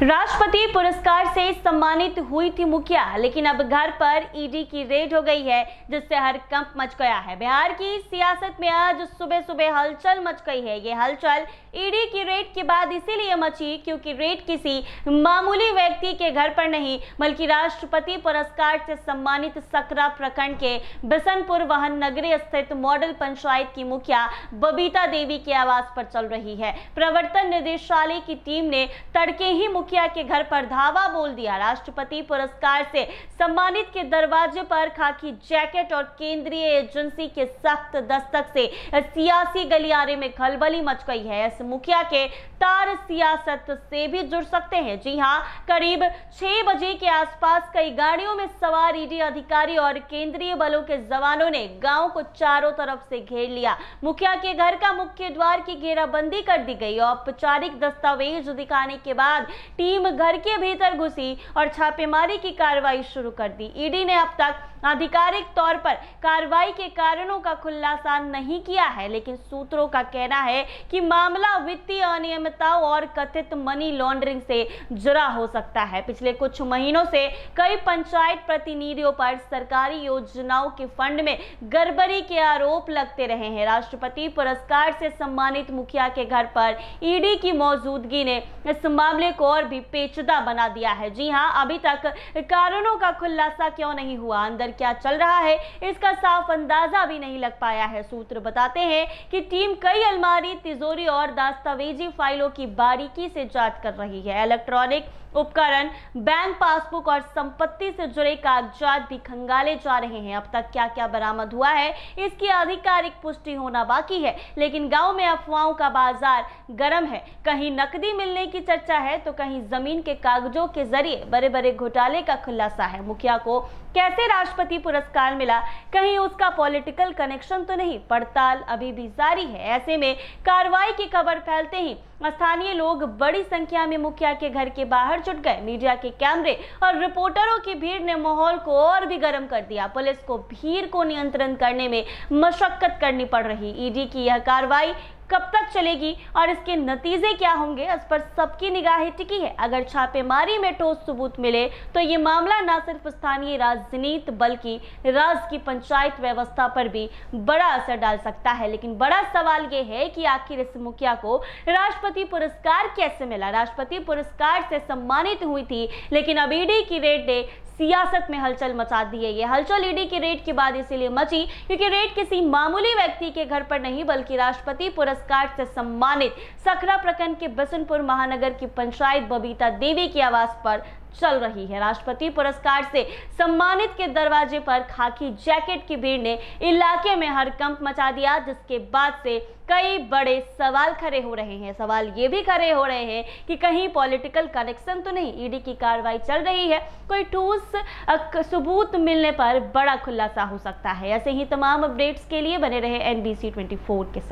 राष्ट्रपति पुरस्कार से सम्मानित हुई थी मुखिया, लेकिन अब घर पर ईडी की रेड हो गई है, जिससे हड़कंप मच गया है। बिहार की सियासत में आज सुबह सुबह हलचल मच गई है। ये हलचल ईडी की रेड के बाद इसीलिए मची क्योंकि रेड किसी मामूली व्यक्ति के घर पर नहीं, बल्कि राष्ट्रपति पुरस्कार से सम्मानित सकरा प्रखंड के बिशनपुर वाहन नगरी स्थित मॉडल पंचायत की मुखिया बबीता देवी के आवास पर चल रही है। प्रवर्तन निदेशालय की टीम ने तड़के ही मुखिया के घर पर धावा बोल दिया। राष्ट्रपति पुरस्कार से सम्मानित के दरवाजे पर खाकी जैकेट और केंद्रीय एजेंसी के सख्त दस्तक से सियासी गलियारे में खलबली मच गई है। इस मुखिया के तार सियासत से भी जुड़ सकते हैं। जी हां, करीब 6 बजे के आसपास कई गाड़ियों में सवार ईडी अधिकारी और केंद्रीय बलों के जवानों ने गांव को चारों तरफ से घेर लिया। मुखिया के घर का मुख्य द्वार की घेराबंदी कर दी गई। औपचारिक दस्तावेज दिखाने के बाद टीम घर के भीतर घुसी और छापेमारी की कार्रवाई शुरू कर दी। ईडी ने अब तक आधिकारिक तौर पर कार्रवाई के कारणों का खुलासा नहीं किया है, लेकिन सूत्रों का कहना है कि मामला वित्तीय अनियमितताओं और कथित मनी लॉन्ड्रिंग से जुड़ा हो सकता है। पिछले कुछ महीनों से कई पंचायत प्रतिनिधियों पर सरकारी योजनाओं के फंड में गड़बड़ी के आरोप लगते रहे हैं। राष्ट्रपति पुरस्कार से सम्मानित मुखिया के घर पर ईडी की मौजूदगी ने इस मामले को और भी पेचीदा बना दिया है। जी हां, अभी तक कारणों का खुलासा क्यों नहीं हुआ, अंदर क्या चल रहा है, इसका साफ अंदाजा भी नहीं लग पाया है। सूत्र बताते हैं कि टीम कई अलमारी, तिजोरी और दस्तावेजी फाइलों की बारीकी से जांच कर रही है। इलेक्ट्रॉनिक उपकरण, बैंक पासबुक और संपत्ति से जुड़े कागजात भी खंगाले जा रहे हैं। अब तक क्या क्या बरामद हुआ है, इसकी आधिकारिक पुष्टि होना बाकी है, लेकिन गांव में अफवाहों का बाजार गर्म है। कहीं नकदी मिलने की चर्चा है तो कहीं जमीन के कागजों के जरिए बड़े बड़े घोटाले का खुलासा है। मुखिया को कैसे राष्ट्रपति पुरस्कार मिला, कहीं उसका पॉलिटिकल कनेक्शन तो नहीं, पड़ताल अभी भी जारी है। ऐसे में कार्रवाई की खबर फैलते ही स्थानीय लोग बड़ी संख्या में मुखिया के घर के बाहर जुट गए। मीडिया के कैमरे और रिपोर्टरों की भीड़ ने माहौल को और भी गर्म कर दिया। पुलिस को भीड़ को नियंत्रण करने में मशक्कत करनी पड़ रही। ईडी की यह कार्रवाई कब तक चलेगी और इसके नतीजे क्या होंगे, इस पर सबकी निगाहें टिकी है। अगर छापेमारी में ठोस सबूत मिले तो ये मामला न सिर्फ स्थानीय राजनीति बल्कि राज्य की पंचायत व्यवस्था पर भी बड़ा असर डाल सकता है। लेकिन बड़ा सवाल ये है कि आखिर इस मुखिया को राष्ट्रपति पुरस्कार कैसे मिला। राष्ट्रपति पुरस्कार से सम्मानित हुई थी, लेकिन अब ईडी की रेड ने सियासत में हलचल मचा दी है। ये हलचल ईडी की रेड के बाद इसीलिए मची क्योंकि रेड किसी मामूली व्यक्ति के घर पर नहीं, बल्कि राष्ट्रपति पुरस्कार से सम्मानित सकरा प्रखंड के बिशनपुर महानगर की पंचायत बबीता देवी के आवास पर चल रही है। राष्ट्रपति पुरस्कार से सम्मानित के दरवाजे पर खाकी जैकेट की भीड़ ने इलाके में हड़कंप मचा दिया, जिसके बाद से कई बड़े सवाल खड़े हो रहे हैं। सवाल ये भी खड़े हो रहे हैं कि कहीं पॉलिटिकल कनेक्शन तो नहीं। ईडी की कार्रवाई चल रही है, कोई ठोस सबूत मिलने पर बड़ा खुलासा हो सकता है। ऐसे ही तमाम अपडेट्स के लिए बने रहे NBC 24 के साथ।